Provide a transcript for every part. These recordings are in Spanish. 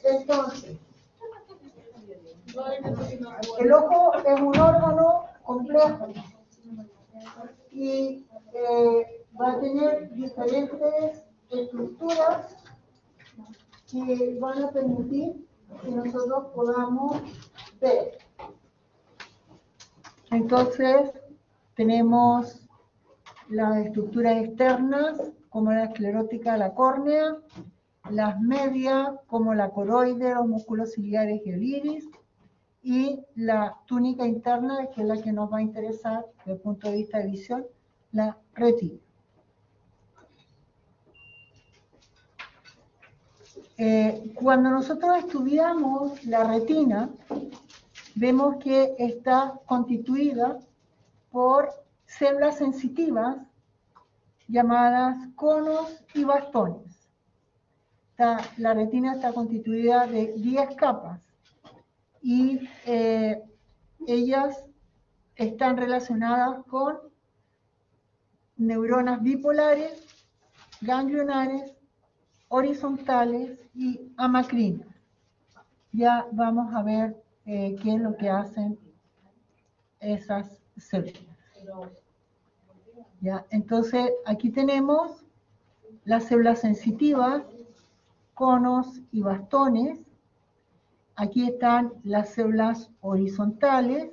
Entonces, el ojo es un órgano complejo y va a tener diferentes estructuras que van a permitir que nosotros podamos ver. Entonces, tenemos las estructuras externas, como la esclerótica de la córnea, las medias, como la coroide, los músculos ciliares y el iris, y la túnica interna, que es la que nos va a interesar desde el punto de vista de visión, la retina. Cuando nosotros estudiamos la retina, vemos que está constituida por células sensitivas llamadas conos y bastones. La retina está constituida de 10 capas y ellas están relacionadas con neuronas bipolares, ganglionares, horizontales y amacrinas. Ya vamos a ver qué es lo que hacen esas células. ¿Ya? Entonces, aquí tenemos las células sensitivas, conos y bastones. Aquí están las células horizontales,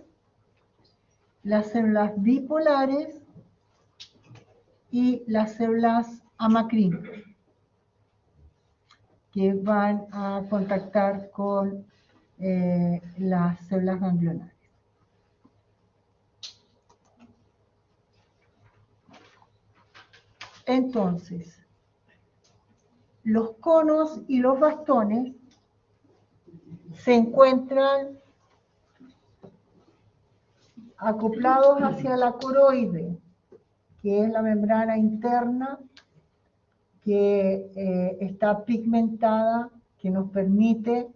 las células bipolares y las células amacrinas, que van a contactar con las células ganglionares. Entonces, los conos y los bastones se encuentran acoplados hacia la coroide, que es la membrana interna que está pigmentada, que nos permite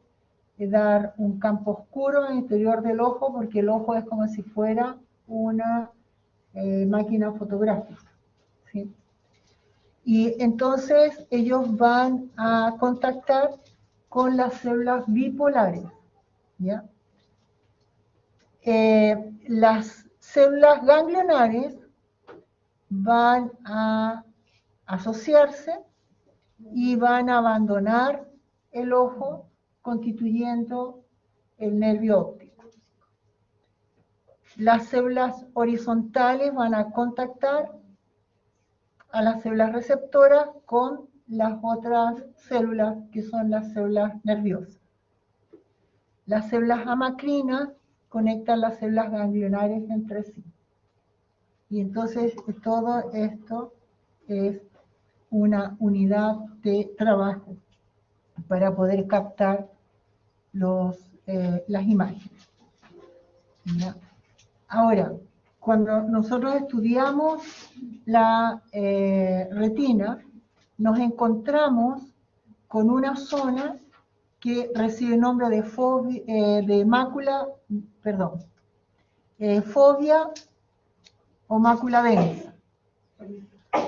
dar un campo oscuro en el interior del ojo, porque el ojo es como si fuera una máquina fotográfica, ¿sí? Y entonces ellos van a contactar con las células bipolares, ¿ya? Las células ganglionares van a asociarse y van a abandonar el ojo, constituyendo el nervio óptico. Las células horizontales van a contactar a las células receptoras con las otras células, que son las células nerviosas. Las células amacrinas conectan las células ganglionares entre sí. Y entonces todo esto es una unidad de trabajo para poder captar las imágenes. ¿Ya? Ahora, cuando nosotros estudiamos la retina, nos encontramos con una zona que recibe el nombre de fovea o mácula densa.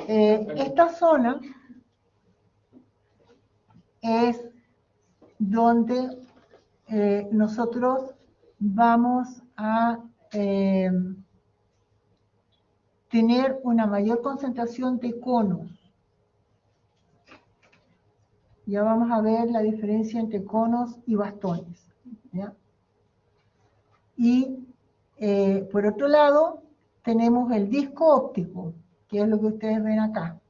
Esta zona es donde nosotros vamos a tener una mayor concentración de conos. Ya vamos a ver la diferencia entre conos y bastones, ¿ya? Y por otro lado, tenemos el disco óptico, que es lo que ustedes ven acá.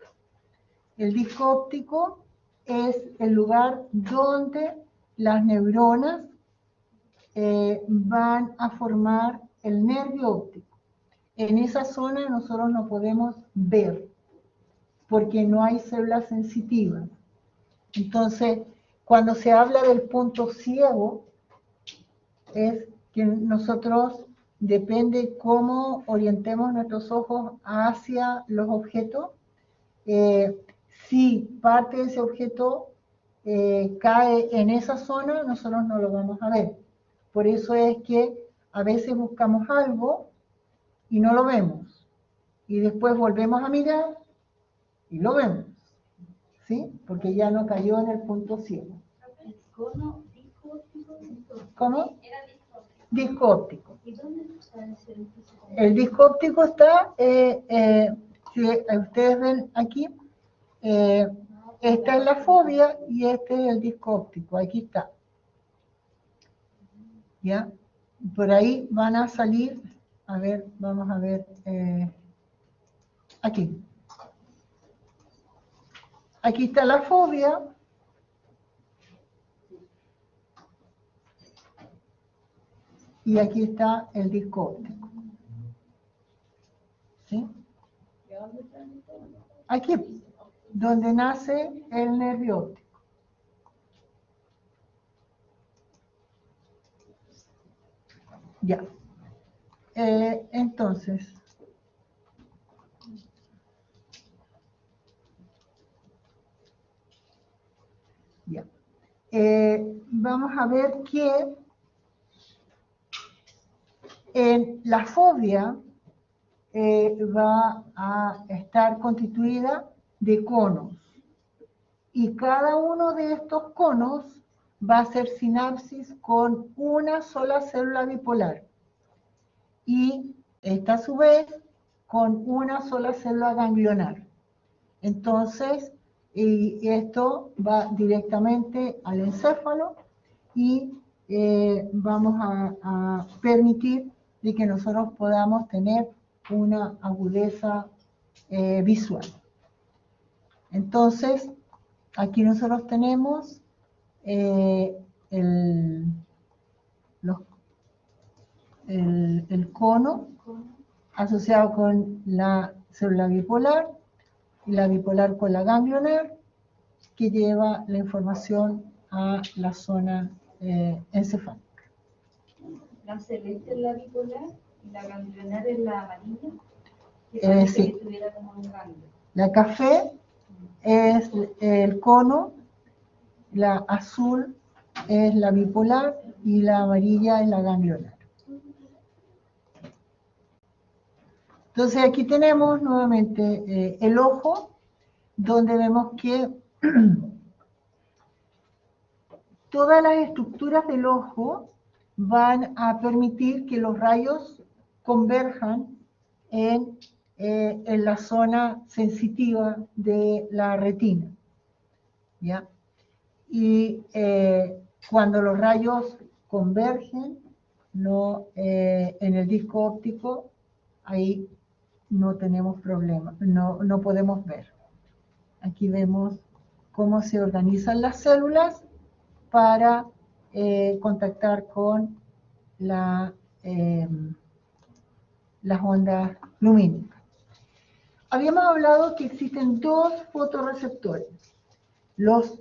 El disco óptico es el lugar donde las neuronas van a formar el nervio óptico. En esa zona nosotros no podemos ver, porque no hay células sensitivas. Entonces, cuando se habla del punto ciego, es que nosotros, depende cómo orientemos nuestros ojos hacia los objetos, si parte de ese objeto cae en esa zona, nosotros no lo vamos a ver. Por eso es que a veces buscamos algo y no lo vemos. Y después volvemos a mirar y lo vemos. ¿sí? Porque ya no cayó en el punto ciego. El cono disco óptico. ¿Cómo? Disco óptico. ¿Y dónde está ese disco? El disco óptico está, si ustedes ven aquí, esta es la fobia y este es el disco óptico, aquí está. ¿Ya? Por ahí van a salir, a ver, vamos a ver, aquí. Aquí está la fobia. Y aquí está el disco óptico. ¿Sí? Aquí, donde nace el nervio óptico. Ya. Entonces, ya. Vamos a ver que en la fobia va a estar constituida de conos. Y cada uno de estos conos va a hacer sinapsis con una sola célula bipolar. Y esta a su vez con una sola célula ganglionar. Entonces, esto va directamente al encéfalo y vamos a permitir de que nosotros podamos tener una agudeza visual. Entonces, aquí nosotros tenemos el cono asociado con la célula bipolar y la bipolar con la ganglionar, que lleva la información a la zona encefálica. La celeste es la bipolar y la ganglionar es la amarilla. Sí. Que estuviera como un ganglio. La café es el cono, la azul es la bipolar y la amarilla es la ganglionar. Entonces aquí tenemos nuevamente el ojo, donde vemos que todas las estructuras del ojo van a permitir que los rayos converjan en la zona sensitiva de la retina. ¿Ya? Y cuando los rayos convergen en el disco óptico, ahí no tenemos problema, no podemos ver. Aquí vemos cómo se organizan las células para contactar con las ondas lumínicas. Habíamos hablado que existen dos fotorreceptores, los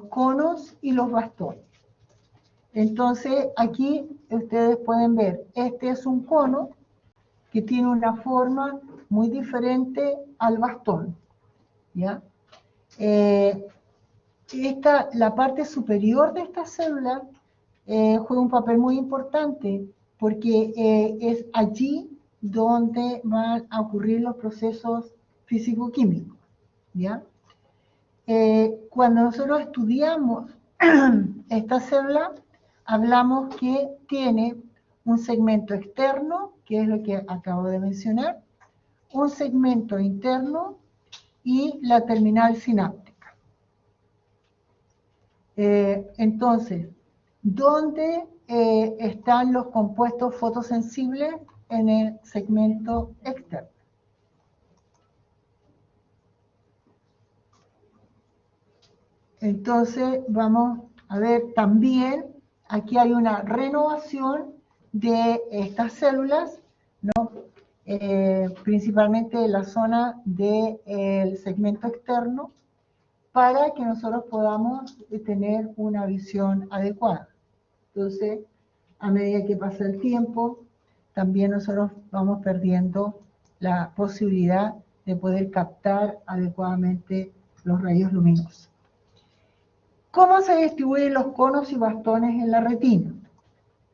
conos y los bastones. Entonces, aquí ustedes pueden ver, este es un cono que tiene una forma muy diferente al bastón, ¿ya? La parte superior de esta célula juega un papel muy importante porque es allí donde van a ocurrir los procesos físico-químicos, ¿ya? Cuando nosotros estudiamos esta célula, hablamos que tiene un segmento externo, que es lo que acabo de mencionar, un segmento interno y la terminal sináptica. Entonces, ¿dónde están los compuestos fotosensibles? En el segmento externo. Entonces, vamos a ver también, aquí hay una renovación de estas células, ¿no? Principalmente de la zona del segmento externo, para que nosotros podamos tener una visión adecuada. Entonces, a medida que pasa el tiempo, también nosotros vamos perdiendo la posibilidad de poder captar adecuadamente los rayos luminosos. ¿Cómo se distribuyen los conos y bastones en la retina?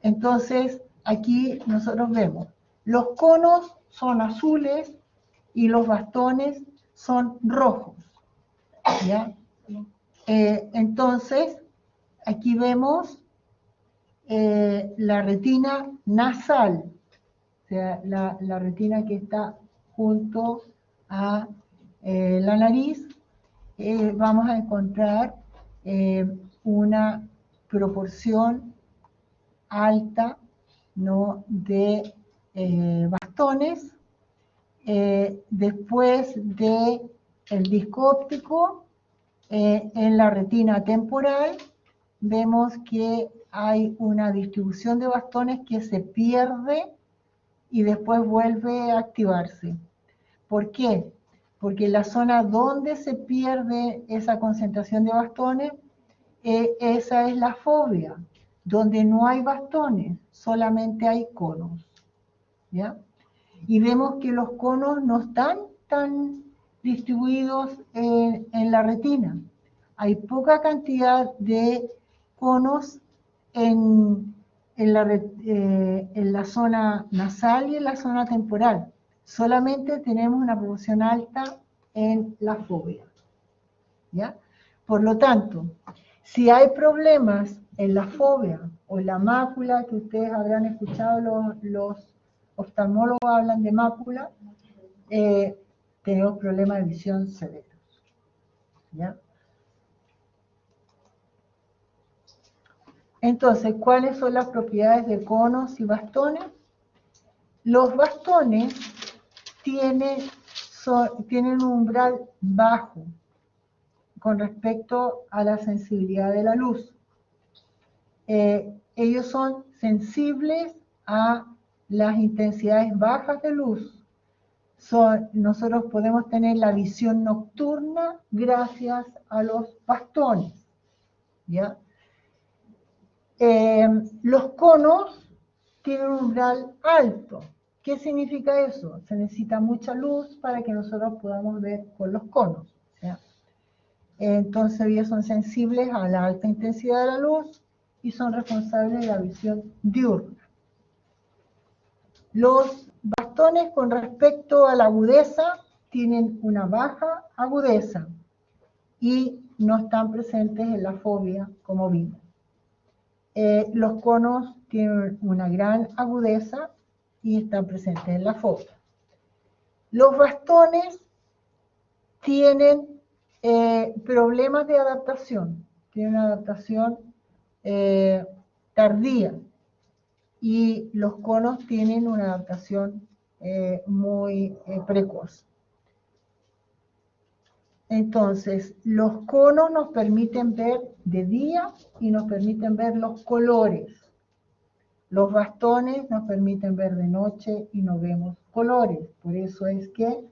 Entonces, aquí nosotros vemos, los conos son azules y los bastones son rojos. ¿ya? Entonces, aquí vemos la retina nasal, o sea, la retina que está junto a la nariz. Vamos a encontrar una proporción alta, ¿no?, de bastones. Después de el disco óptico, en la retina temporal, vemos que hay una distribución de bastones que se pierde y después vuelve a activarse. ¿Por qué? Porque la zona donde se pierde esa concentración de bastones, esa es la fóvea, donde no hay bastones, solamente hay conos, ¿ya? Y vemos que los conos no están tan distribuidos en la retina. Hay poca cantidad de conos en la zona nasal y en la zona temporal. Solamente tenemos una proporción alta en la fóvea, ¿ya? Por lo tanto, si hay problemas en la fóvea o en la mácula, que ustedes habrán escuchado, los oftalmólogos hablan de mácula, tenemos problemas de visión severos, ¿ya? Entonces, ¿cuáles son las propiedades de conos y bastones? Los bastones tienen un umbral bajo con respecto a la sensibilidad de la luz. Ellos son sensibles a las intensidades bajas de luz. Nosotros podemos tener la visión nocturna gracias a los bastones, ¿ya? Los conos tienen un umbral alto. ¿Qué significa eso? Se necesita mucha luz para que nosotros podamos ver con los conos, ¿ya? Entonces ellos son sensibles a la alta intensidad de la luz y son responsables de la visión diurna. Los bastones con respecto a la agudeza tienen una baja agudeza y no están presentes en la fóvea, como vimos. Los conos tienen una gran agudeza y están presentes en la fóvea. Los bastones tienen problemas de adaptación, tienen una adaptación tardía, y los conos tienen una adaptación muy precoz. Entonces, los conos nos permiten ver de día y nos permiten ver los colores. Los bastones nos permiten ver de noche y no vemos colores. Por eso es que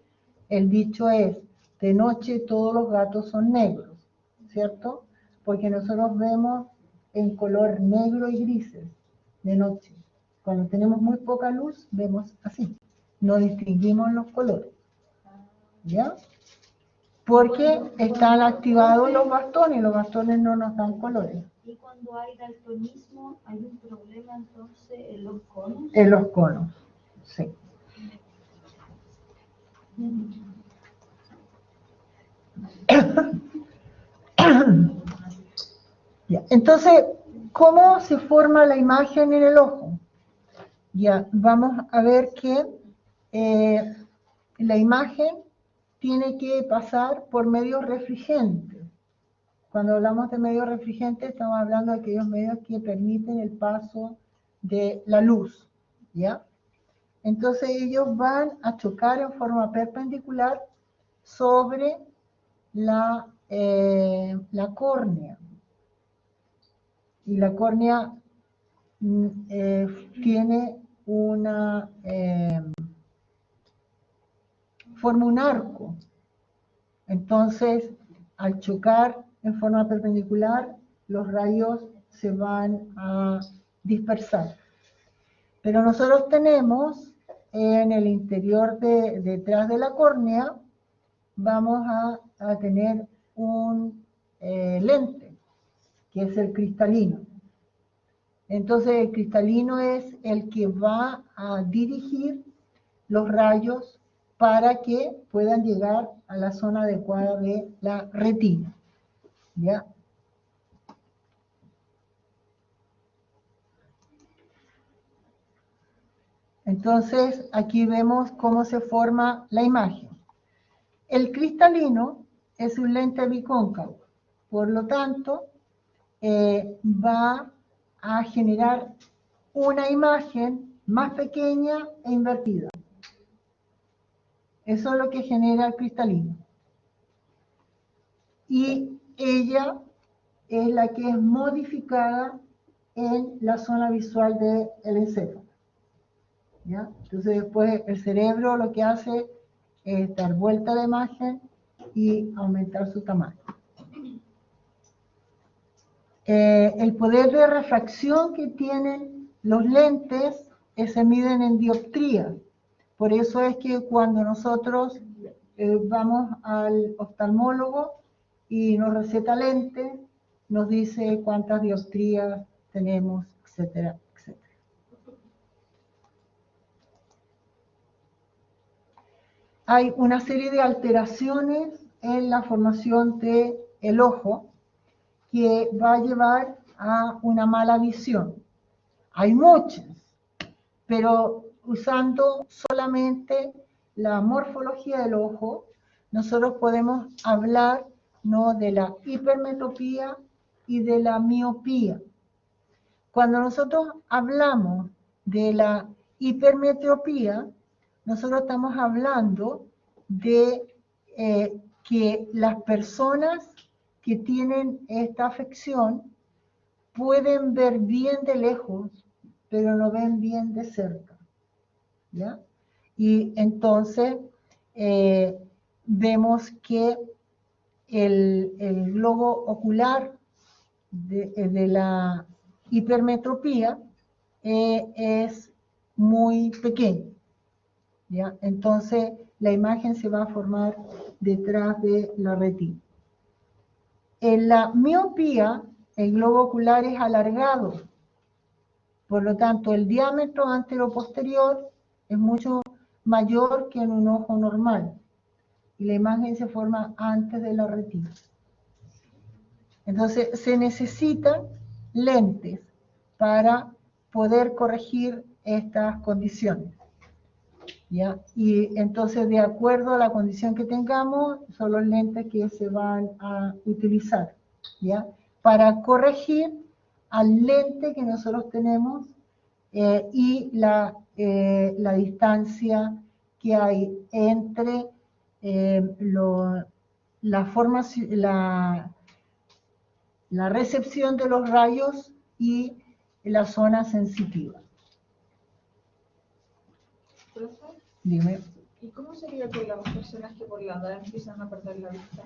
el dicho es, de noche todos los gatos son negros, ¿cierto? Porque nosotros vemos en color negro y grises de noche. Cuando tenemos muy poca luz, vemos así. No distinguimos los colores, ¿ya? Porque están activados los bastones no nos dan colores. Y cuando hay daltonismo, ¿hay un problema entonces en los conos? En los conos, sí. Ya. Entonces, ¿cómo se forma la imagen en el ojo? Ya, vamos a ver que la imagen tiene que pasar por medios refringentes. Cuando hablamos de medios refringentes, estamos hablando de aquellos medios que permiten el paso de la luz, ¿ya? Entonces ellos van a chocar en forma perpendicular sobre la córnea. Y la córnea forma un arco. Entonces, al chocar en forma perpendicular, los rayos se van a dispersar. Pero nosotros tenemos en el interior detrás de la córnea, vamos a tener un lente, que es el cristalino. Entonces, el cristalino es el que va a dirigir los rayos para que puedan llegar a la zona adecuada de la retina. ¿Ya? Entonces, aquí vemos cómo se forma la imagen. El cristalino es un lente bicóncavo, por lo tanto, va a generar una imagen más pequeña e invertida. Eso es lo que genera el cristalino. Y ella es la que es modificada en la zona visual del encéfalo. ¿Ya? Entonces después el cerebro lo que hace es dar vuelta a la imagen y aumentar su tamaño. El poder de refracción que tienen los lentes se miden en dioptrías. Por eso es que cuando nosotros vamos al oftalmólogo y nos receta lentes, nos dice cuántas dioptrías tenemos, etcétera, etcétera. Hay una serie de alteraciones en la formación del ojo que va a llevar a una mala visión. Hay muchas, pero usando solamente la morfología del ojo, nosotros podemos hablar, ¿no?, de la hipermetropía y de la miopía. Cuando nosotros hablamos de la hipermetropía, nosotros estamos hablando de que las personas que tienen esta afección pueden ver bien de lejos, pero no ven bien de cerca, ¿ya? Y entonces vemos que el globo ocular de la hipermetropía es muy pequeño, ¿ya? Entonces la imagen se va a formar detrás de la retina. En la miopía, el globo ocular es alargado, por lo tanto el diámetro anteroposterior es mucho mayor que en un ojo normal y la imagen se forma antes de la retina. Entonces se necesitan lentes para poder corregir estas condiciones, ¿ya? Y entonces, de acuerdo a la condición que tengamos, son los lentes que se van a utilizar, ¿ya?, para corregir al lente que nosotros tenemos y la distancia que hay entre la recepción de los rayos y la zona sensitiva. ¿Profe? Dime. ¿Y cómo sería con las personas que por la edad empiezan a perder la vista?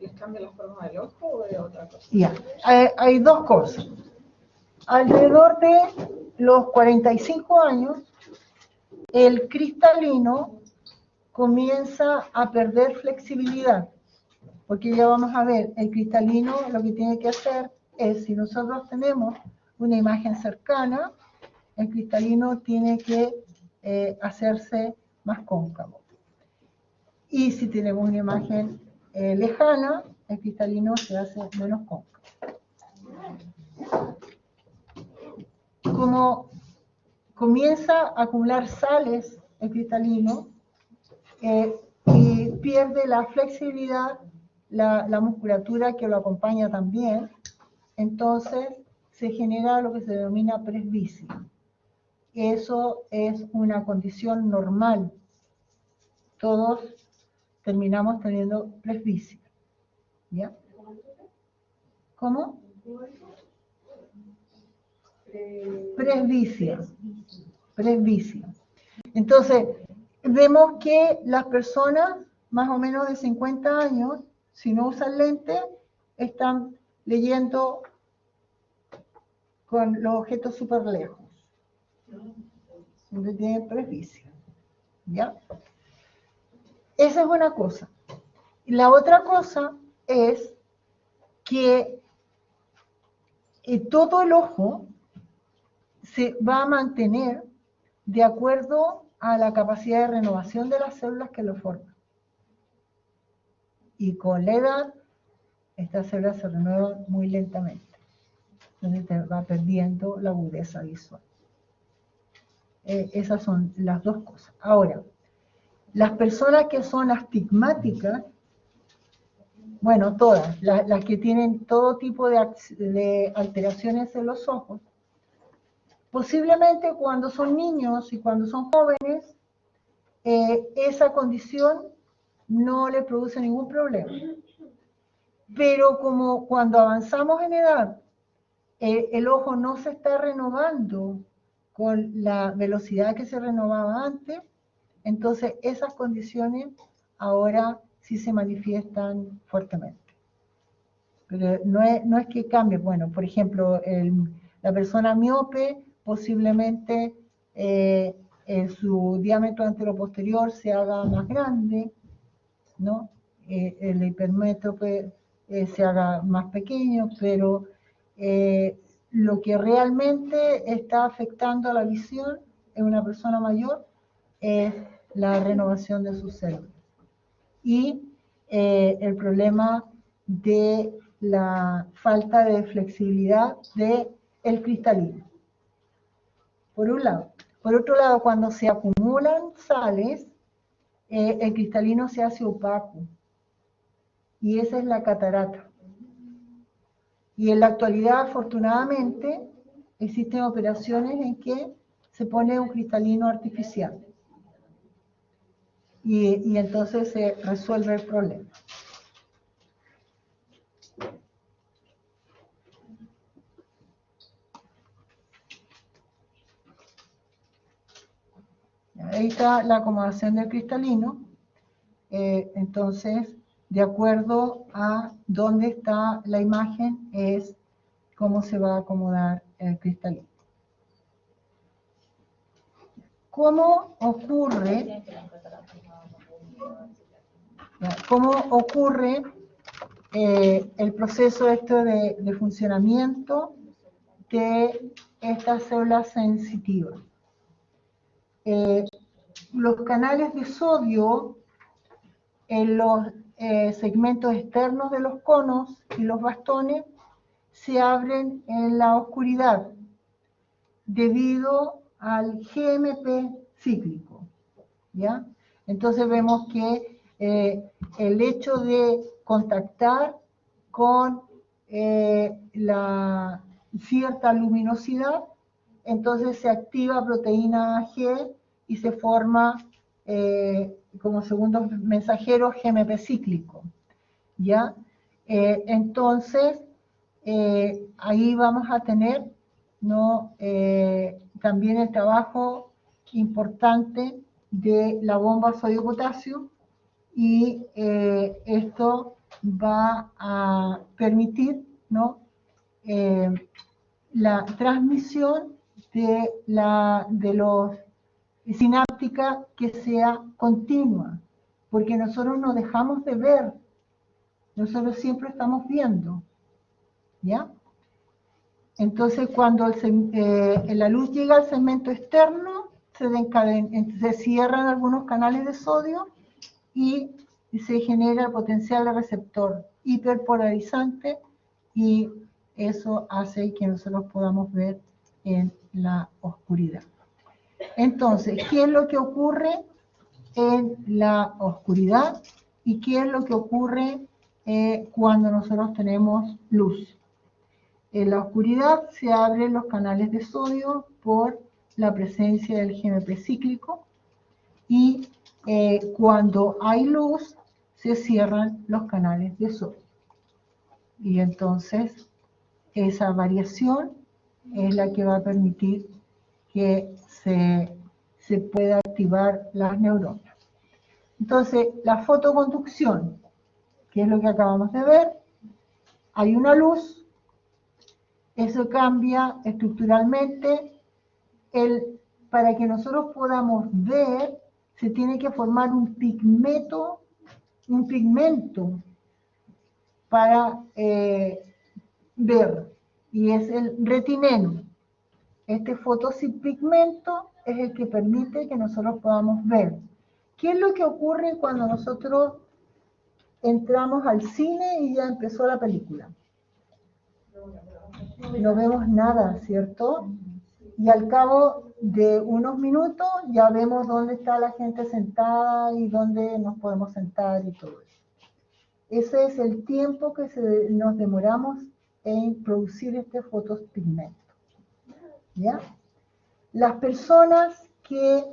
¿Les cambia la forma del ojo o de otra cosa? Ya, hay dos cosas. Alrededor de los 45 años, el cristalino comienza a perder flexibilidad, porque ya vamos a ver, el cristalino lo que tiene que hacer es, si nosotros tenemos una imagen cercana, el cristalino tiene que hacerse más cóncavo. Y si tenemos una imagen lejana, el cristalino se hace menos cóncavo. Como comienza a acumular sales el cristalino y pierde la flexibilidad, la musculatura que lo acompaña también, entonces se genera lo que se denomina presbicia. Eso es una condición normal. Todos terminamos teniendo presbicia, ¿ya? ¿Cómo? Presbicia. Presbicia. Entonces, vemos que las personas más o menos de 50 años, si no usan lente, están leyendo con los objetos súper lejos. Siempre tienen presbicia, ¿ya? Esa es una cosa. Y la otra cosa es que todo el ojo se va a mantener de acuerdo a la capacidad de renovación de las células que lo forman. Y con la edad, estas células se renuevan muy lentamente. Entonces te va perdiendo la agudeza visual. Esas son las dos cosas. Ahora, las personas que son astigmáticas, bueno, todas, las que tienen todo tipo de alteraciones en los ojos, posiblemente cuando son niños y cuando son jóvenes, esa condición no le produce ningún problema. Pero como cuando avanzamos en edad, el ojo no se está renovando con la velocidad que se renovaba antes, entonces esas condiciones ahora sí se manifiestan fuertemente. Pero no es que cambie. Bueno, por ejemplo, la persona miope posiblemente su diámetro anteroposterior se haga más grande, ¿no? El hipermétrope se haga más pequeño, pero lo que realmente está afectando a la visión en una persona mayor es la renovación de sus células. Y el problema de la falta de flexibilidad del cristalino. Por un lado. Por otro lado, cuando se acumulan sales, el cristalino se hace opaco. Y esa es la catarata. Y en la actualidad, afortunadamente, existen operaciones en que se pone un cristalino artificial. Y entonces se resuelve el problema. Ahí está la acomodación del cristalino. Entonces, de acuerdo a dónde está la imagen, es cómo se va a acomodar el cristalino. ¿Cómo ocurre el proceso de funcionamiento de estas células sensitivas? Los canales de sodio en los segmentos externos de los conos y los bastones se abren en la oscuridad debido al GMP cíclico, ¿ya? Entonces vemos que el hecho de contactar con la cierta luminosidad, entonces se activa proteína G y se forma como segundo mensajero GMP cíclico, ¿ya? Entonces, ahí vamos a tener, ¿no? También el trabajo importante de la bomba sodio-potasio, y esto va a permitir, ¿no? La transmisión de los sináptica que sea continua, porque nosotros no dejamos de ver, nosotros siempre estamos viendo, ¿ya? Entonces, cuando la luz llega al segmento externo, se cierran algunos canales de sodio y se genera el potencial de receptor hiperpolarizante, y eso hace que nosotros podamos ver en la oscuridad. Entonces, ¿qué es lo que ocurre en la oscuridad y qué es lo que ocurre cuando nosotros tenemos luz? En la oscuridad se abren los canales de sodio por la presencia del GMP cíclico, y cuando hay luz se cierran los canales de sodio. Y entonces esa variación es la que va a permitir que se pueda activar las neuronas. Entonces, la fotoconducción, que es lo que acabamos de ver, hay una luz, eso cambia estructuralmente, para que nosotros podamos ver, se tiene que formar un pigmento para ver, y es el retineno. Este fotopigmento es el que permite que nosotros podamos ver. ¿Qué es lo que ocurre cuando nosotros entramos al cine y ya empezó la película? No vemos nada, ¿cierto? Y al cabo de unos minutos ya vemos dónde está la gente sentada y dónde nos podemos sentar y todo eso. Ese es el tiempo que nos demoramos en producir este fotopigmento. ¿Ya? Las personas que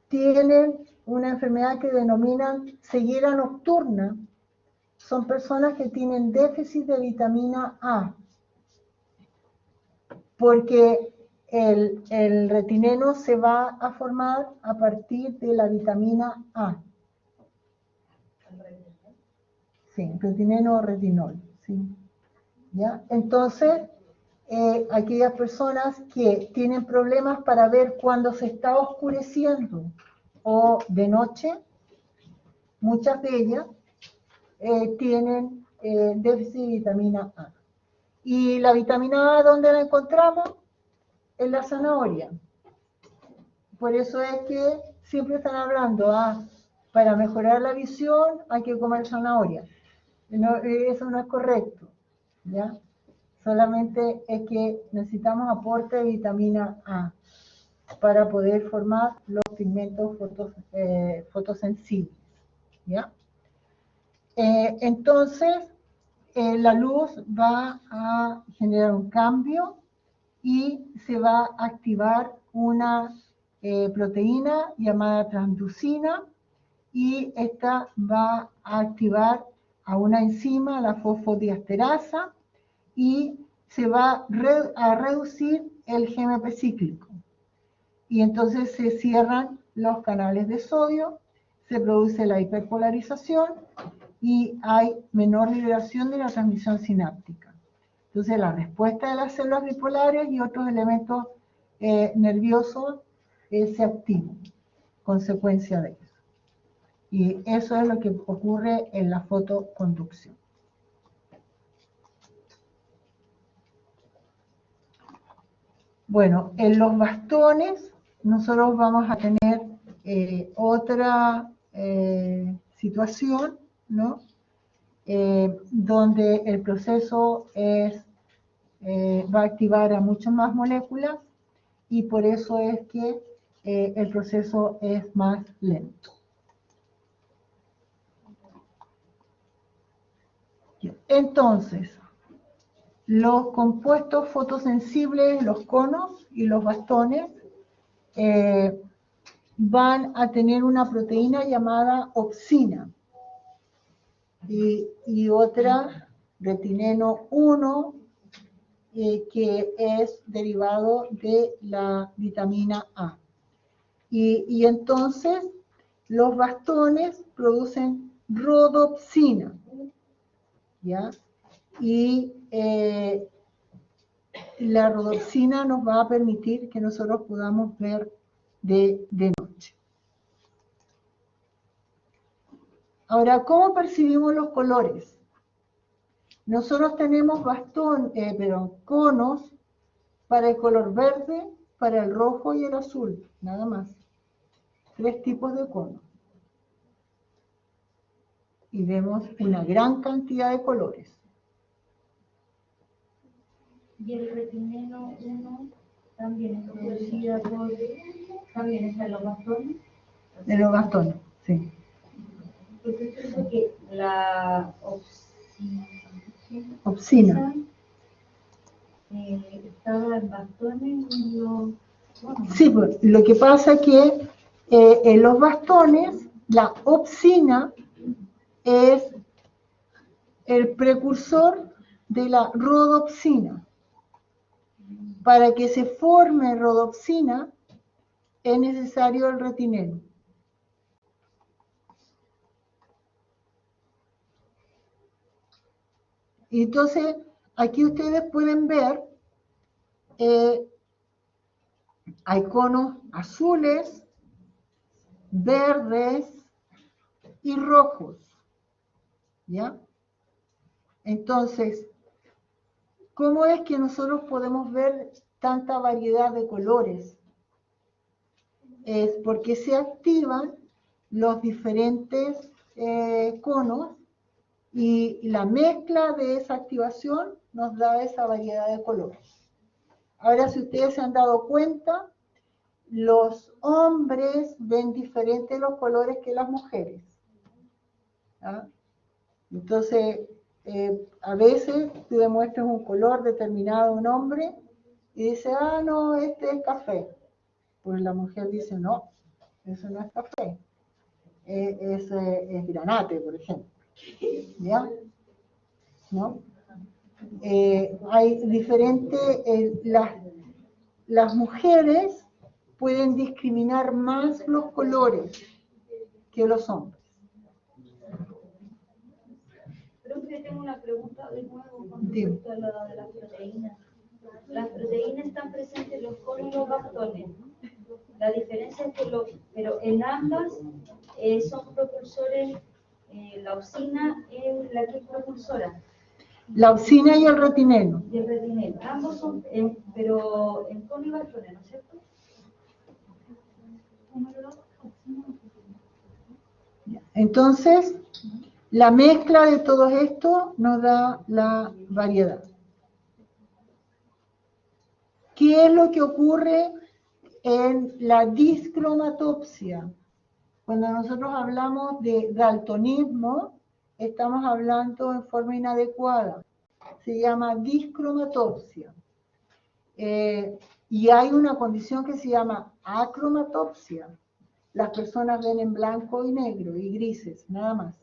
tienen una enfermedad que denominan ceguera nocturna son personas que tienen déficit de vitamina A, porque el retineno se va a formar a partir de la vitamina A. Sí, retineno o retinol, sí. ¿Ya? Entonces, aquellas personas que tienen problemas para ver cuando se está oscureciendo o de noche, muchas de ellas tienen déficit de vitamina A. ¿Y la vitamina A dónde la encontramos? En la zanahoria. Por eso es que siempre están hablando, para mejorar la visión hay que comer zanahoria. No, eso no es correcto, ¿ya? Solamente es que necesitamos aporte de vitamina A para poder formar los pigmentos fotosensibles, ¿ya? Entonces, la luz va a generar un cambio y se va a activar una proteína llamada transducina, y esta va a activar a una enzima, la fosfodiesterasa, y se va a reducir el GMP cíclico. Y entonces se cierran los canales de sodio, se produce la hiperpolarización y hay menor liberación de la transmisión sináptica. Entonces la respuesta de las células bipolares y otros elementos nerviosos se activan, consecuencia de eso. Y eso es lo que ocurre en la fotoconducción. Bueno, en los bastones nosotros vamos a tener otra situación, ¿no? Donde el proceso va a activar a muchas más moléculas, y por eso es que el proceso es más lento. Entonces, los compuestos fotosensibles, los conos y los bastones, van a tener una proteína llamada opsina y otra, retineno 1, que es derivado de la vitamina A. Y entonces los bastones producen rodopsina, ¿ya? Y la rodopsina nos va a permitir que nosotros podamos ver de noche. Ahora, ¿cómo percibimos los colores? Nosotros tenemos conos para el color verde, para el rojo y el azul, nada más. 3 tipos de conos. Y vemos una gran cantidad de colores. Y el retineno 1 también es producida también está en los bastones. En los bastones, sí. Porque creo que la opsina estaba en bastones y los... Sí, pues, lo que pasa es que en los bastones la opsina es el precursor de la rodopsina. Para que se forme rodopsina es necesario el retineno. Y entonces, aquí ustedes pueden ver, hay conos azules, verdes y rojos, ¿ya? Entonces, ¿cómo es que nosotros podemos ver tanta variedad de colores? es porque se activan los diferentes conos y la mezcla de esa activación nos da esa variedad de colores. Ahora, si ustedes se han dado cuenta, los hombres ven diferentes los colores que las mujeres. ¿Ah? Entonces, a veces tú demuestras un color determinado a un hombre y dice, ah, no, este es café. Pues la mujer dice, no, eso no es café. Es granate, por ejemplo. ¿Ya? ¿No? Hay diferentes, las mujeres pueden discriminar más los colores que los hombres. Profe, tengo una pregunta de nuevo con respecto a lo de las proteínas. Las proteínas están presentes en los conos y los bastones. La diferencia es que pero en ambas son propulsores, la opsina es la que es propulsora. La opsina y el retineno. Y el retineno. Ambos son, pero en cono y bastones, ¿no es cierto? Entonces, la mezcla de todo esto nos da la variedad. ¿Qué es lo que ocurre en la discromatopsia? Cuando nosotros hablamos de daltonismo, estamos hablando en forma inadecuada. Se llama discromatopsia. Y hay una condición que se llama acromatopsia. Las personas ven en blanco y negro y grises, nada más.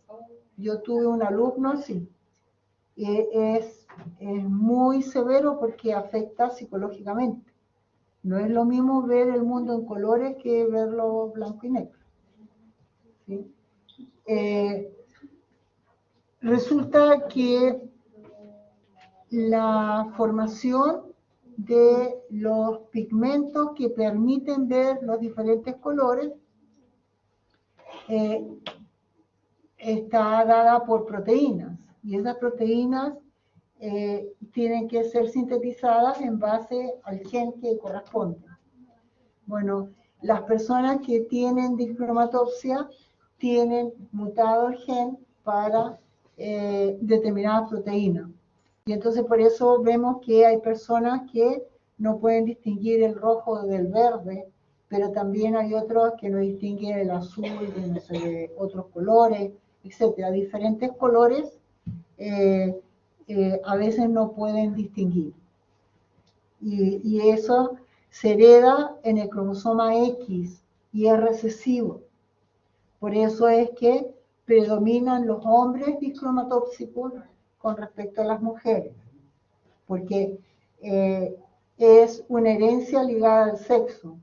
Yo tuve un alumno así. Es muy severo porque afecta psicológicamente. No es lo mismo ver el mundo en colores que verlo blanco y negro. ¿Sí? Resulta que la formación de los pigmentos que permiten ver los diferentes colores está dada por proteínas, y esas proteínas tienen que ser sintetizadas en base al gen que corresponde. Bueno, las personas que tienen discromatopsia tienen mutado el gen para determinadas proteínas. Y entonces por eso vemos que hay personas que no pueden distinguir el rojo del verde, pero también hay otros que no distinguen el azul de, no sé, de otros colores, etcétera. Diferentes colores a veces no pueden distinguir. Y eso se hereda en el cromosoma X y es recesivo. Por eso es que predominan los hombres discromatópsicos con respecto a las mujeres, porque es una herencia ligada al sexo.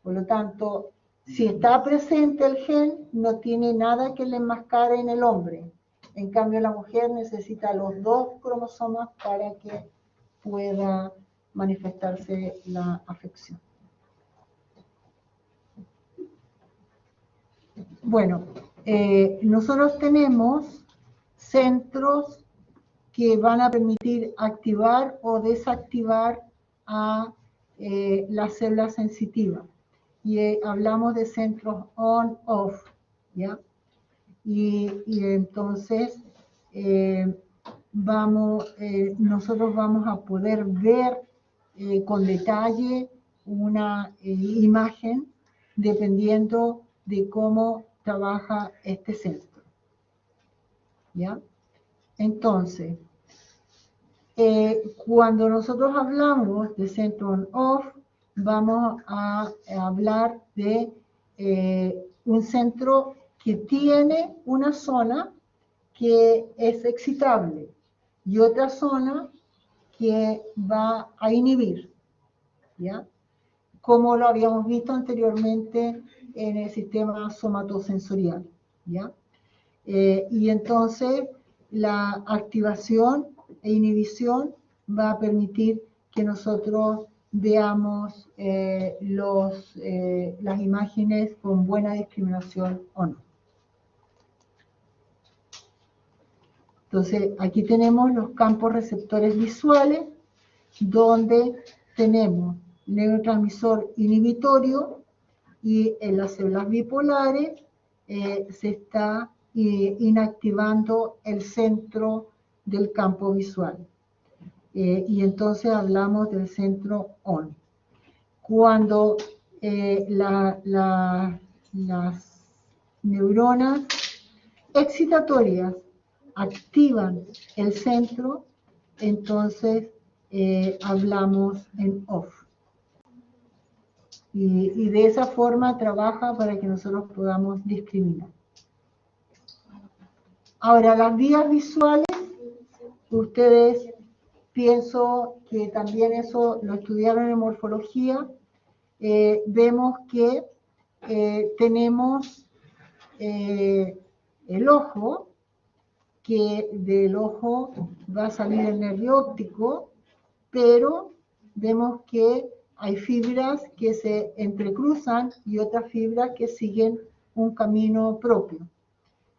Por lo tanto, si está presente el gen, no tiene nada que le enmascare en el hombre. En cambio, la mujer necesita los dos cromosomas para que pueda manifestarse la afección. Bueno, nosotros tenemos centros que van a permitir activar o desactivar a las células sensitivas. Y hablamos de centros on-off, ¿ya? Y entonces nosotros vamos a poder ver con detalle una imagen dependiendo de cómo trabaja este centro, ¿ya? Entonces, cuando nosotros hablamos de centro on-off, vamos a hablar de un centro que tiene una zona que es excitable y otra zona que va a inhibir, ¿ya? Como lo habíamos visto anteriormente en el sistema somatosensorial, ¿ya? Y entonces la activación e inhibición va a permitir que nosotros veamos las imágenes con buena discriminación o no. Entonces, aquí tenemos los campos receptores visuales, donde tenemos neurotransmisor inhibitorio y en las células bipolares se está inactivando el centro del campo visual. Y entonces hablamos del centro ON. Cuando las neuronas excitatorias activan el centro, entonces hablamos en OFF. Y de esa forma trabaja para que nosotros podamos discriminar. Ahora, las vías visuales, ustedes pienso que también eso lo estudiaron en morfología. Vemos que tenemos el ojo, que del ojo va a salir el nervio óptico, pero vemos que hay fibras que se entrecruzan y otras fibras que siguen un camino propio.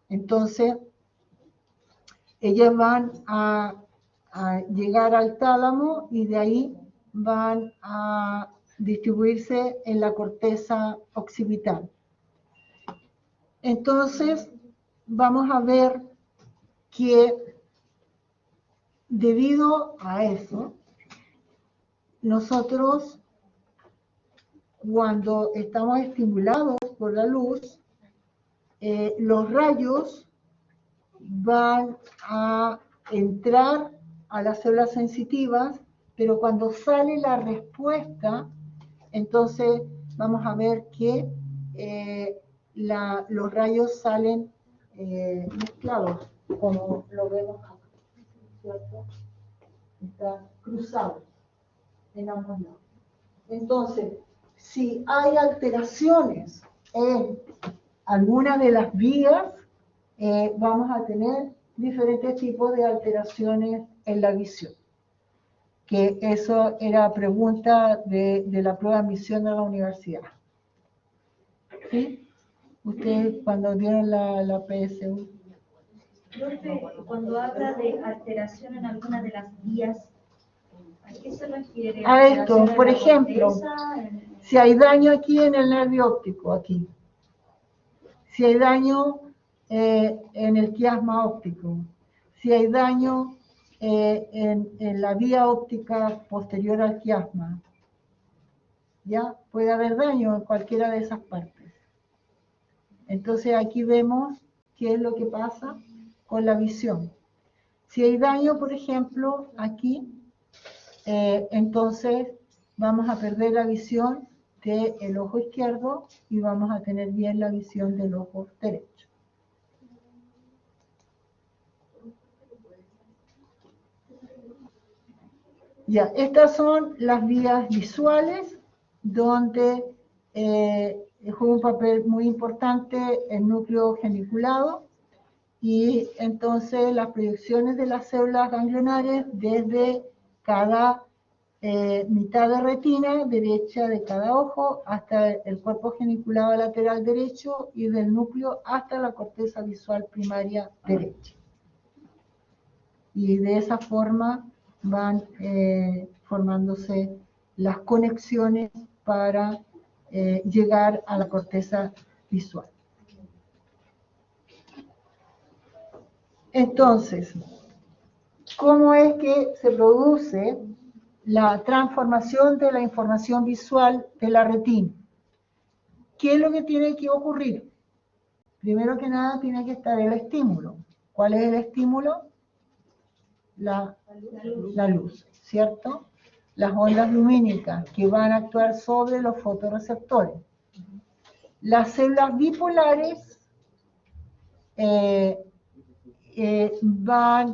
Entonces, ellas van a llegar al tálamo y de ahí van a distribuirse en la corteza occipital. Entonces, vamos a ver que debido a eso, nosotros cuando estamos estimulados por la luz, los rayos van a entrar a las células sensitivas, pero cuando sale la respuesta, entonces vamos a ver que los rayos salen mezclados, como lo vemos acá, ¿cierto? Están cruzados en ambos lados. Entonces, si hay alteraciones en alguna de las vías, vamos a tener diferentes tipos de alteraciones en la visión. Que eso era pregunta de la prueba de admisión de la universidad. ¿Sí? Ustedes cuando dieron la PSU. Profe, cuando habla de alteración en alguna de las vías, ¿a qué se refiere? A esto, por ejemplo, si hay daño aquí en el nervio óptico, aquí. Si hay daño en el quiasma óptico. Si hay daño en la vía óptica posterior al quiasma. ¿Ya? Puede haber daño en cualquiera de esas partes. Entonces aquí vemos qué es lo que pasa con la visión. Si hay daño, por ejemplo, aquí, entonces vamos a perder la visión del ojo izquierdo y vamos a tener bien la visión del ojo derecho. Ya, estas son las vías visuales donde juega un papel muy importante el núcleo geniculado y entonces las proyecciones de las células ganglionares desde cada mitad de retina derecha de cada ojo hasta el cuerpo geniculado lateral derecho y del núcleo hasta la corteza visual primaria derecha. Y de esa forma van formándose las conexiones para llegar a la corteza visual. Entonces, ¿cómo es que se produce la transformación de la información visual de la retina? ¿Qué es lo que tiene que ocurrir? Primero que nada tiene que estar el estímulo. ¿Cuál es el estímulo? La luz, ¿cierto? Las ondas lumínicas que van a actuar sobre los fotorreceptores. Las células bipolares van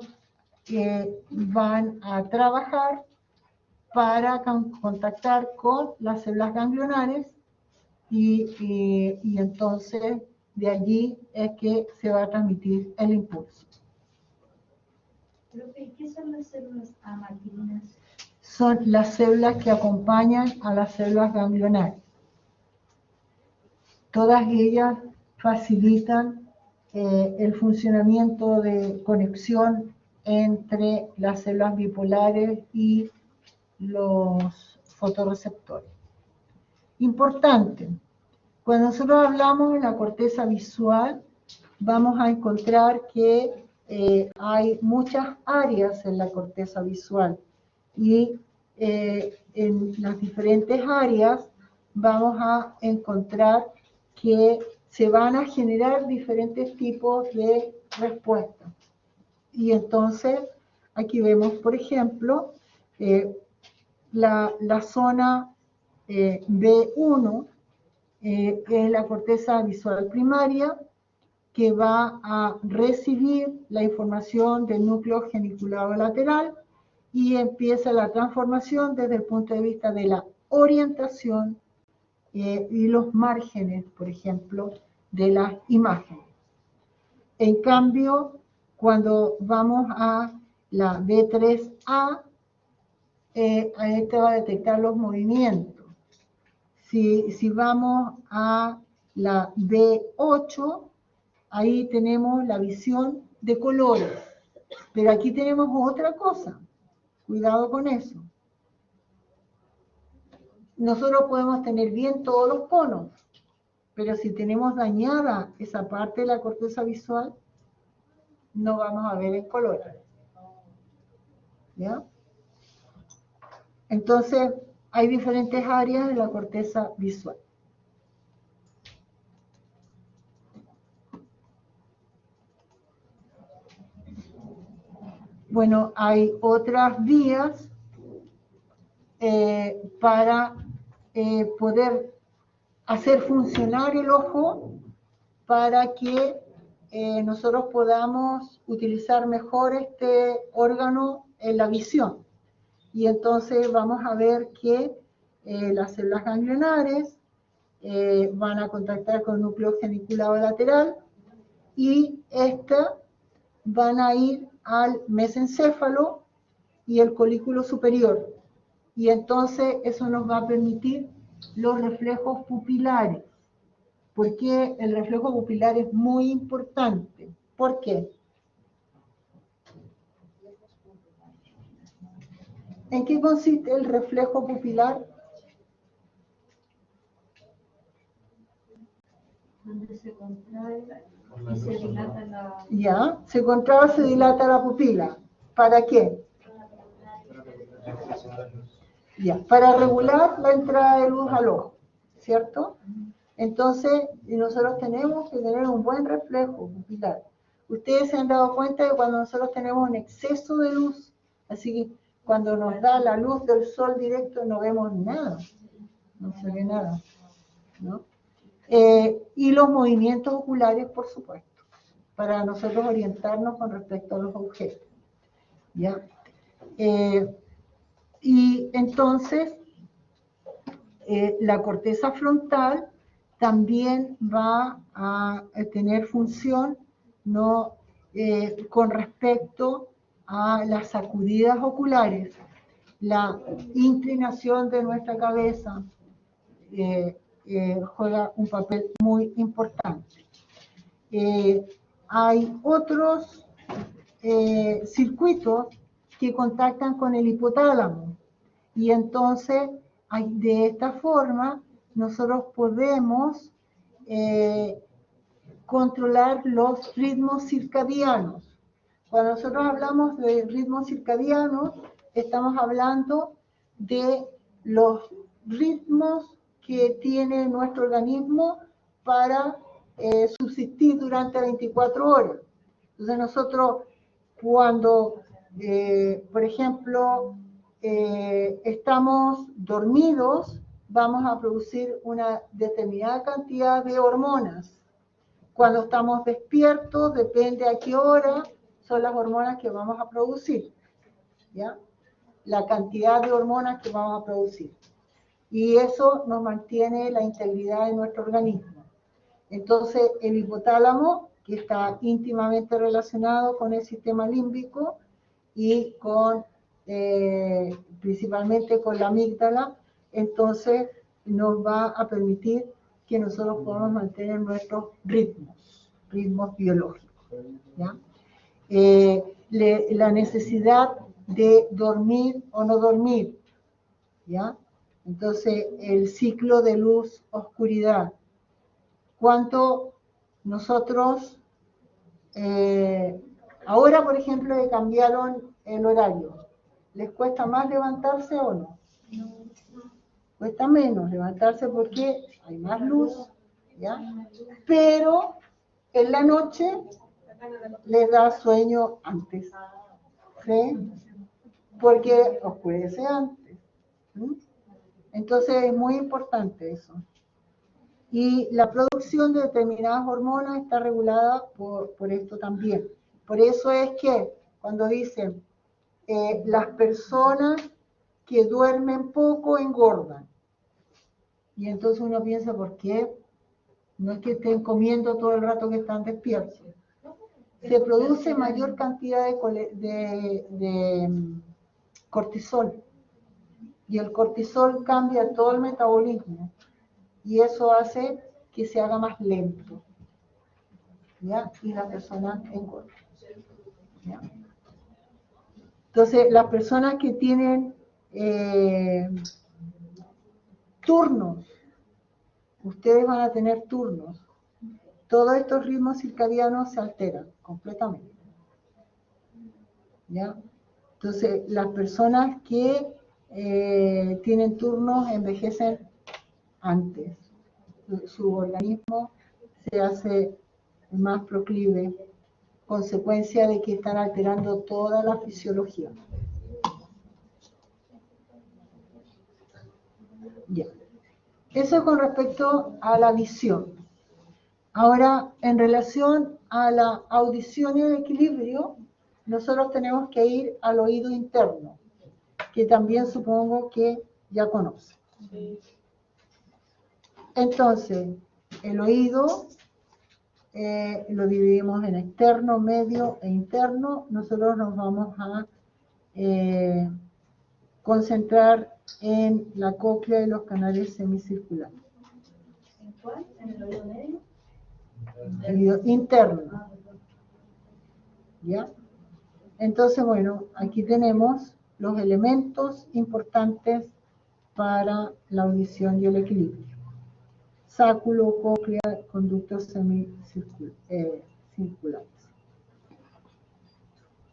a trabajar para contactar con las células ganglionares y entonces de allí es que se va a transmitir el impulso. ¿Qué son las células amacrinas? Son las células que acompañan a las células ganglionares. Todas ellas facilitan el funcionamiento de conexión entre las células bipolares y los fotorreceptores. Importante, Cuando nosotros hablamos de la corteza visual, vamos a encontrar que hay muchas áreas en la corteza visual y en las diferentes áreas vamos a encontrar que se van a generar diferentes tipos de respuestas. Y entonces, aquí vemos, por ejemplo, la zona B1 es la corteza visual primaria, que va a recibir la información del núcleo geniculado lateral y empieza la transformación desde el punto de vista de la orientación y los márgenes, por ejemplo, de las imágenes. En cambio, cuando vamos a la B3A, este va a detectar los movimientos. Si vamos a la B8, ahí tenemos la visión de colores. Pero aquí tenemos otra cosa. Cuidado con eso. Nosotros podemos tener bien todos los conos, pero si tenemos dañada esa parte de la corteza visual, no vamos a ver el color. ¿Ya? Entonces, hay diferentes áreas de la corteza visual. Bueno, hay otras vías para poder hacer funcionar el ojo para que nosotros podamos utilizar mejor este órgano en la visión. Y entonces vamos a ver que las células ganglionares van a contactar con el núcleo geniculado lateral y estas van a ir al mesencéfalo y el colículo superior. Y entonces eso nos va a permitir los reflejos pupilares. Porque el reflejo pupilar es muy importante. ¿Por qué? ¿En qué consiste el reflejo pupilar? Donde se contrae y se dilata la... Ya, se contrae, se dilata la pupila. ¿Para qué? Ya, para regular la entrada de luz al ojo, ¿cierto? Entonces, nosotros tenemos que tener un buen reflejo pupilar. Ustedes se han dado cuenta de cuando nosotros tenemos un exceso de luz, así que cuando nos da la luz del sol directo no vemos nada, no se ve nada, ¿no? Y los movimientos oculares, por supuesto, para nosotros orientarnos con respecto a los objetos, ¿ya? Y entonces, la corteza frontal también va a tener función, ¿no? Con respecto a las sacudidas oculares, la inclinación de nuestra cabeza juega un papel muy importante. Hay otros circuitos que contactan con el hipotálamo y entonces de esta forma nosotros podemos controlar los ritmos circadianos. Cuando nosotros hablamos de ritmos circadianos, estamos hablando de los ritmos que tiene nuestro organismo para subsistir durante 24 horas. Entonces nosotros cuando, por ejemplo, estamos dormidos, vamos a producir una determinada cantidad de hormonas. Cuando estamos despiertos, depende a qué hora, son las hormonas que vamos a producir, ¿ya? La cantidad de hormonas que vamos a producir. Y eso nos mantiene la integridad de nuestro organismo. Entonces, el hipotálamo, que está íntimamente relacionado con el sistema límbico y con, principalmente con la amígdala, entonces nos va a permitir que nosotros podamos mantener nuestros ritmos biológicos, ¿ya? La necesidad de dormir o no dormir, ¿ya? Entonces, el ciclo de luz-oscuridad, cuando nosotros, ahora por ejemplo que cambiaron el horario, ¿les cuesta más levantarse o no? Cuesta menos levantarse porque hay más luz, ¿ya? Pero en la noche les da sueño antes, ¿sí? Porque oscurece antes. ¿Sí? Entonces es muy importante eso. Y la producción de determinadas hormonas está regulada por esto también. Por eso es que cuando dicen las personas que duermen poco engordan. Y entonces uno piensa, ¿por qué? No es que estén comiendo todo el rato que están despiertos. Se produce mayor cantidad de cortisol. Y el cortisol cambia todo el metabolismo. Y eso hace que se haga más lento. ¿Ya? Y la persona engorda. ¿Ya? Entonces, las personas que tienen turnos, ustedes van a tener turnos. Todos estos ritmos circadianos se alteran completamente. ¿Ya? Entonces, las personas que tienen turnos envejecen antes. Su organismo se hace más proclive, consecuencia de que están alterando toda la fisiología. Ya. Eso es con respecto a la visión. Ahora, en relación a la audición y el equilibrio, nosotros tenemos que ir al oído interno, que también supongo que ya conocen. Entonces, el oído lo dividimos en externo, medio e interno. Nosotros nos vamos a concentrar en la cóclea y los canales semicirculares. ¿En cuál? ¿En el oído medio? El oído interno. ¿Ya? Entonces, bueno, aquí tenemos los elementos importantes para la audición y el equilibrio. Sáculo, cóclea, conductos semicirculares.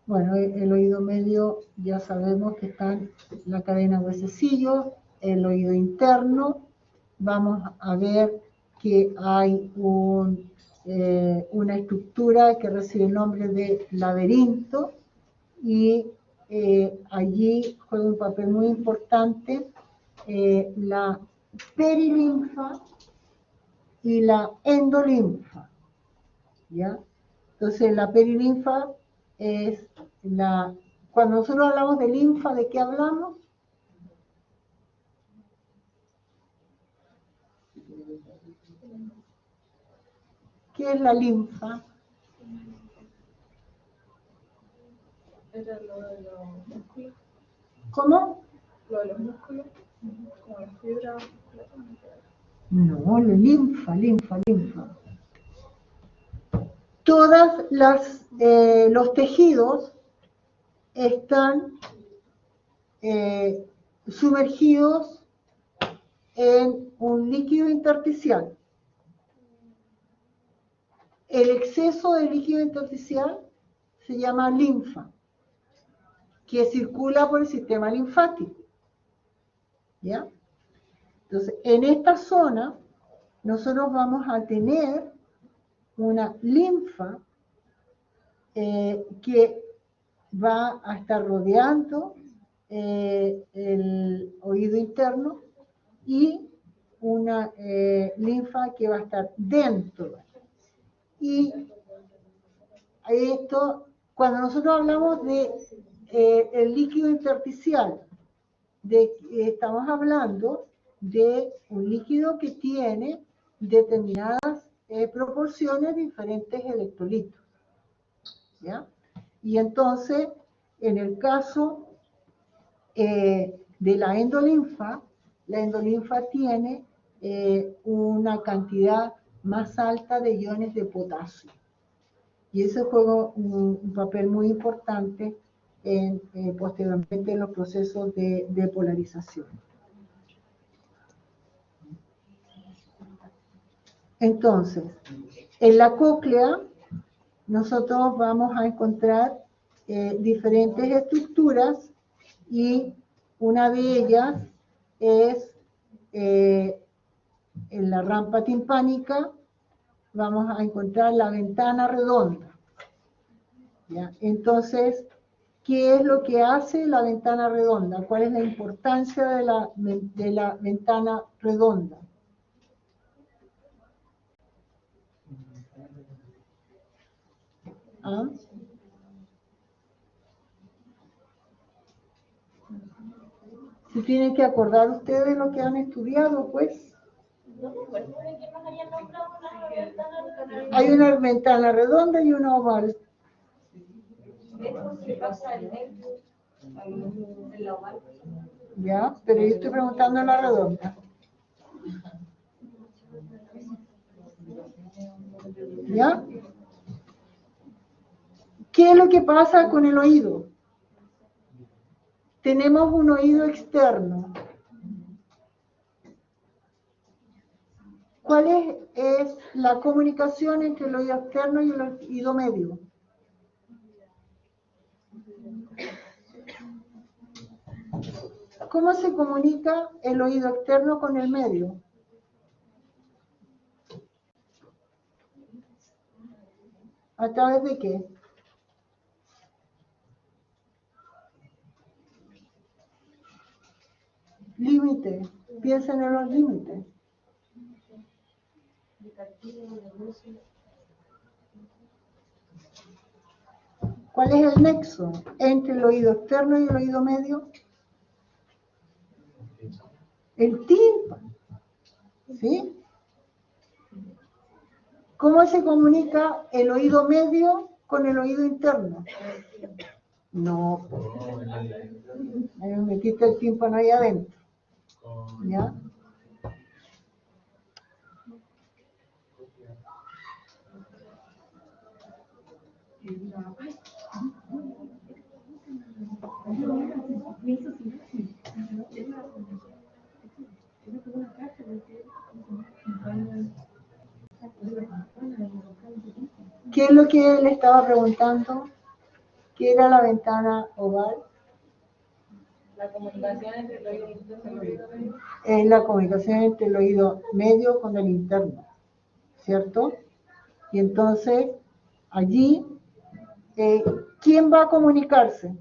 Bueno, el oído medio ya sabemos que está en la cadena huesecillo. El oído interno, vamos a ver que hay una estructura que recibe el nombre de laberinto y allí juega un papel muy importante la perilinfa y la endolinfa, ¿ya? Entonces la perilinfa es cuando nosotros hablamos de linfa, ¿de qué hablamos? ¿Qué es la linfa? Era lo de los músculos. ¿Cómo? Lo de los músculos, como las fibras. No, la linfa. Todas los tejidos están sumergidos en un líquido intersticial. El exceso de líquido intersticial se llama linfa, que circula por el sistema linfático. ¿Ya? Entonces, en esta zona, nosotros vamos a tener una linfa que va a estar rodeando el oído interno y una linfa que va a estar dentro. Y esto, cuando nosotros hablamos de el líquido intersticial, estamos hablando de un líquido que tiene determinadas proporciones de diferentes electrolitos. ¿Ya? Y entonces, en el caso de la endolinfa tiene una cantidad más alta de iones de potasio. Y eso juega un papel muy importante posteriormente en los procesos de polarización. Entonces, en la cóclea nosotros vamos a encontrar diferentes estructuras y una de ellas es en la rampa timpánica vamos a encontrar la ventana redonda. ¿Ya? Entonces, ¿qué es lo que hace la ventana redonda? ¿Cuál es la importancia de la ventana redonda? ¿Ah? Si tienen que acordar ustedes lo que han estudiado, pues. Hay una ventana redonda y una oval. Ya, pero yo estoy preguntando en la redonda. ¿Ya? ¿Qué es lo que pasa con el oído? Tenemos un oído externo. ¿Cuál es la comunicación entre el oído externo y el oído medio? ¿Cómo se comunica el oído externo con el medio? ¿A través de qué? Límite. Piensen en los límites. ¿Cuál es el nexo entre el oído externo y el oído medio? El tímpano. ¿Sí? ¿Cómo se comunica el oído medio con el oído interno? No. Me metiste el tímpano ahí adentro. ¿Ya? ¿Qué es lo que él estaba preguntando? ¿Qué era la ventana oval? La comunicación entre el oído interno y el oído medio. Es la comunicación entre el oído medio con el interno, ¿cierto? Y entonces, allí, ¿quién va a comunicarse?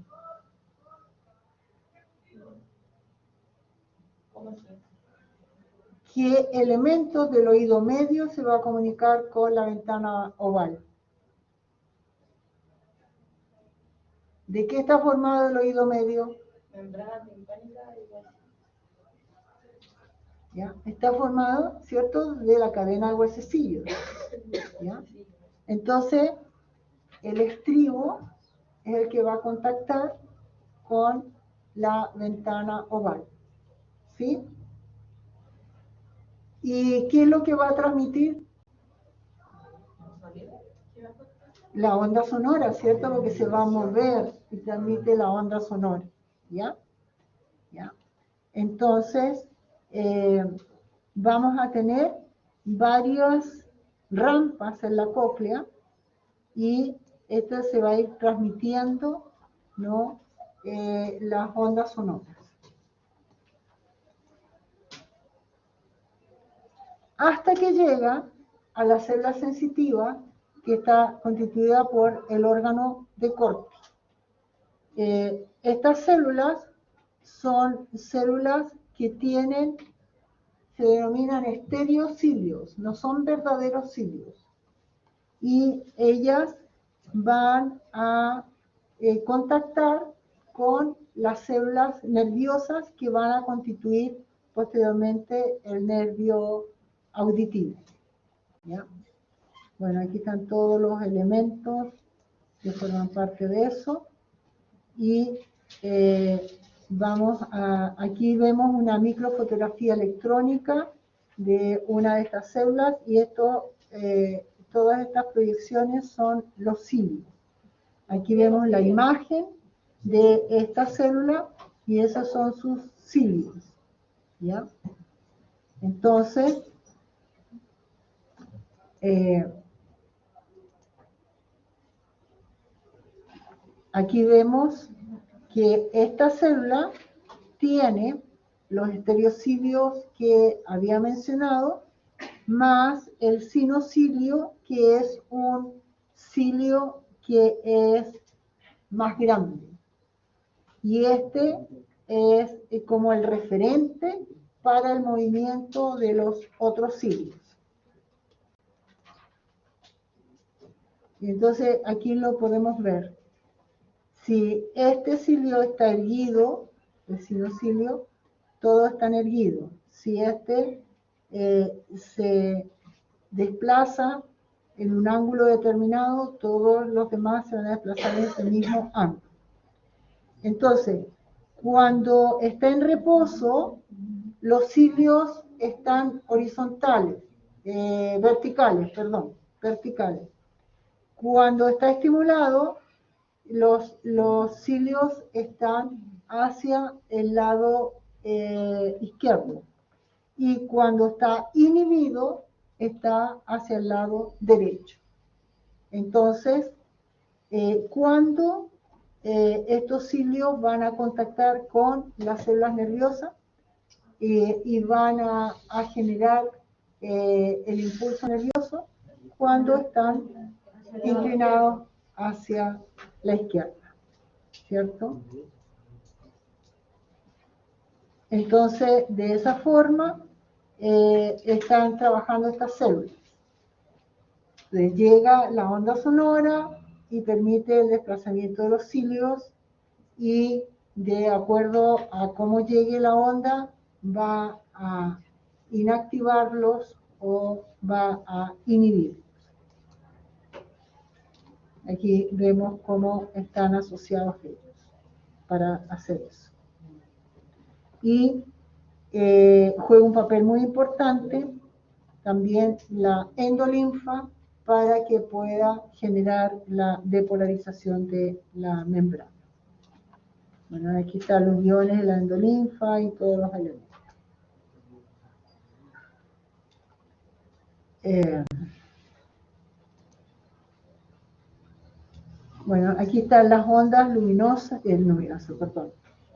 ¿Qué elementos del oído medio se va a comunicar con la ventana oval? ¿De qué está formado el oído medio? Membrana timpánica y hueso. ¿Ya? Está formado, ¿cierto?, de la cadena de huesecillos. ¿Ya? Entonces, el estribo es el que va a contactar con la ventana oval. ¿Sí? ¿Y qué es lo que va a transmitir? La onda sonora, ¿cierto? Porque se va a mover y transmite la onda sonora. ¿Ya? ¿Ya? Entonces, vamos a tener varias rampas en la cóclea y esto se va a ir transmitiendo, ¿no?, las ondas sonoras. Hasta que llega a la célula sensitiva, que está constituida por el órgano de Corti. Estas células son células que se denominan estereocilios, no son verdaderos cilios. Y ellas van a contactar con las células nerviosas que van a constituir posteriormente el nervio auditivo. ¿Ya? Bueno, aquí están todos los elementos que forman parte de eso. Y aquí vemos una microfotografía electrónica de una de estas células y todas estas proyecciones son los cilios. Aquí vemos la imagen de esta célula y esos son sus cilios. ¿Ya? Entonces, Aquí vemos que esta célula tiene los estereocilios que había mencionado, más el sinocilio, que es un cilio que es más grande. Y este es como el referente para el movimiento de los otros cilios. Y entonces aquí lo podemos ver. Si este cilio está erguido, el sinocilio, todos están erguidos. Si este se desplaza en un ángulo determinado, todos los demás se van a desplazar en ese mismo ángulo. Entonces, cuando está en reposo, los cilios están verticales. Cuando está estimulado, los cilios están hacia el lado izquierdo. Y cuando está inhibido, está hacia el lado derecho. Entonces, cuando estos cilios van a contactar con las células nerviosas y van a generar el impulso nervioso cuando están inclinados hacia la izquierda, ¿cierto? Entonces, de esa forma, están trabajando estas células. Les llega la onda sonora y permite el desplazamiento de los cilios y de acuerdo a cómo llegue la onda, va a inactivarlos o va a inhibirlos. Aquí vemos cómo están asociados ellos para hacer eso. Y juega un papel muy importante también la endolinfa para que pueda generar la depolarización de la membrana. Bueno, aquí están los iones de la endolinfa y todos los elementos. Bueno, aquí están las ondas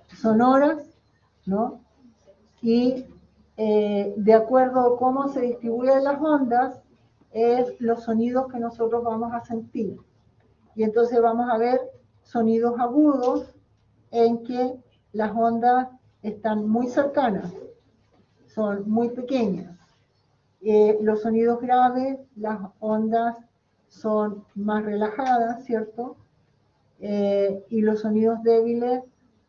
sonoras, ¿no? Y de acuerdo a cómo se distribuyen las ondas, es los sonidos que nosotros vamos a sentir. Y entonces vamos a ver sonidos agudos en que las ondas están muy cercanas, son muy pequeñas. Los sonidos graves, las ondas son más relajadas, ¿cierto? Y los sonidos débiles,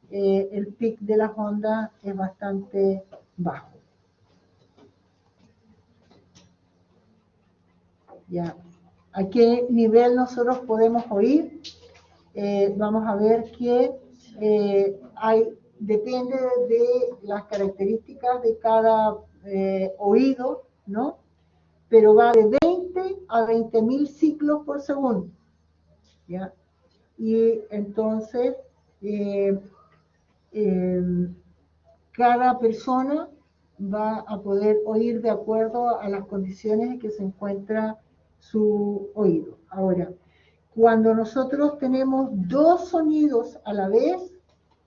el pic de las ondas es bastante bajo. ¿Ya? ¿A qué nivel nosotros podemos oír? Vamos a ver que depende de las características de cada oído, ¿no? Pero va de 20 a 20.000 ciclos por segundo, ¿ya? Y entonces, cada persona va a poder oír de acuerdo a las condiciones en que se encuentra su oído. Ahora, cuando nosotros tenemos dos sonidos a la vez,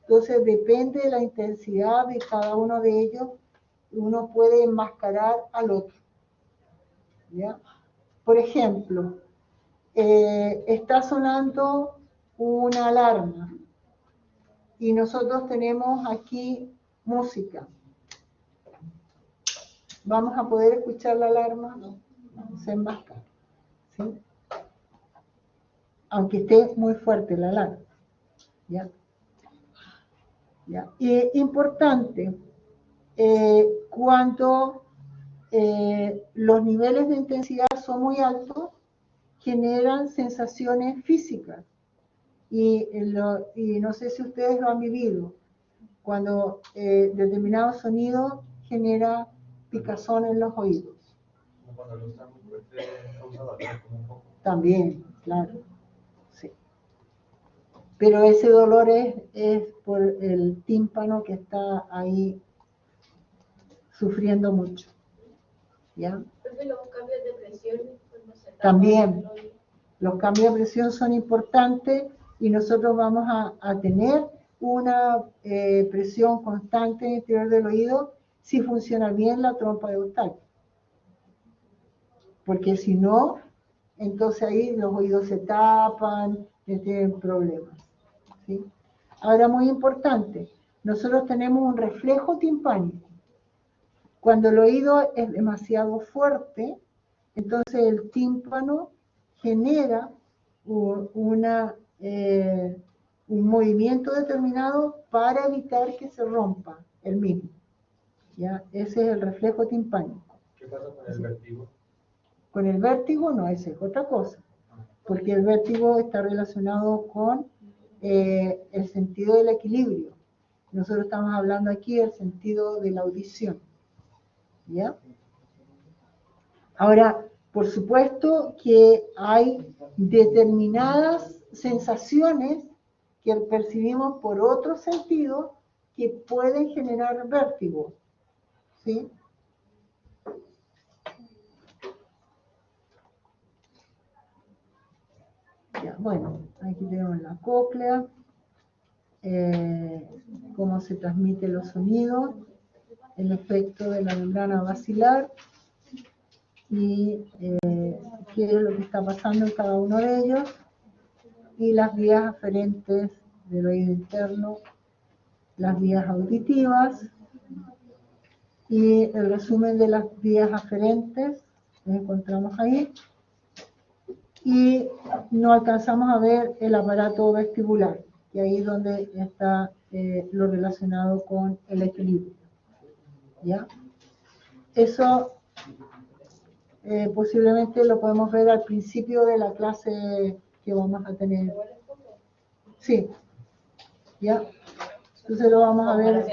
entonces depende de la intensidad de cada uno de ellos, uno puede enmascarar al otro, ¿ya? Por ejemplo, está sonando una alarma y nosotros tenemos aquí música. ¿Vamos a poder escuchar la alarma? No, se enmascara, ¿sí? Aunque esté muy fuerte la alarma, ¿ya? ¿Ya? Y importante, cuando los niveles de intensidad son muy altos, generan sensaciones físicas. Y no sé si ustedes lo han vivido, cuando determinado sonido genera picazón en los oídos. Como cuando lo usan muy fuerte, causa dolor, como un poco. También, claro, sí. Pero ese dolor es por el tímpano que está ahí sufriendo mucho, ¿ya? Los cambios de presión También, los cambios de presión son importantes y nosotros vamos a tener una presión constante en el interior del oído si funciona bien la trompa eustal. Porque si no, entonces ahí los oídos se tapan, tienen problemas, ¿sí? Ahora, muy importante, nosotros tenemos un reflejo timpánico. Cuando el oído es demasiado fuerte, entonces el tímpano genera un movimiento determinado para evitar que se rompa el mismo. ¿Ya? Ese es el reflejo timpánico. ¿Qué pasa con el vértigo? Con el vértigo no, esa es otra cosa, porque el vértigo está relacionado con el sentido del equilibrio. Nosotros estamos hablando aquí del sentido de la audición. ¿Ya? Ahora, por supuesto que hay determinadas sensaciones que percibimos por otro sentido que pueden generar vértigo, ¿sí? Ya, bueno, aquí tenemos la cóclea, cómo se transmiten los sonidos, el efecto de la membrana basilar y qué es lo que está pasando en cada uno de ellos, y las vías aferentes del oído interno, las vías auditivas, y el resumen de las vías aferentes que encontramos ahí, y no alcanzamos a ver el aparato vestibular, que ahí es donde está lo relacionado con el equilibrio. ¿Ya? Eso posiblemente lo podemos ver al principio de la clase que vamos a tener. Sí, ¿ya? Entonces lo vamos a ver.